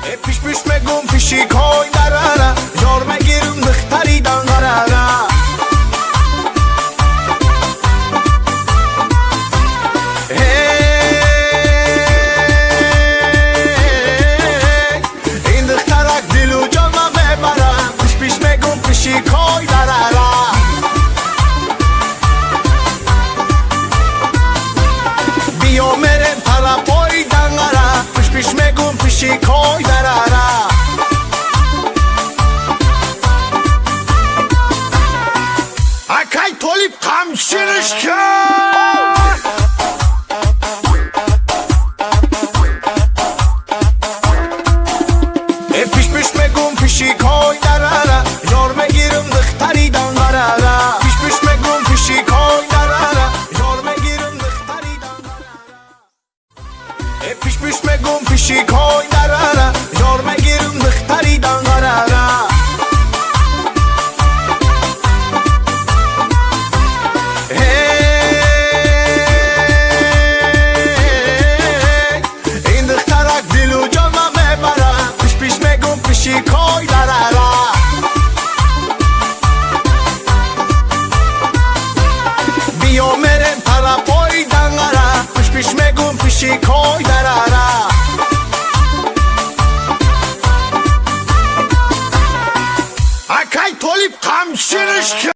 Piş piş me gum pişi koy darara, yorma girim dıhtaridan karara. Koy darara. Biyo meren para boy dangara, piş piş me gum pişi koy darara. Akay tolip kamçırışka. Piş piş me gum pişi koy darara, yorma girim dıhtaridan karara. Piş piş me gum pişi koy darara, yorma girim dıhtaridan karara. Piş piş me gum pişi koy darara, yorma girim dıhtaridan karara. İndıktarak dilu canla me bara, piş piş me gum pişi koy darara. Biyo meren para boy dangara, piş piş me gum pişi koy darara. Akay tolip kamçırışka.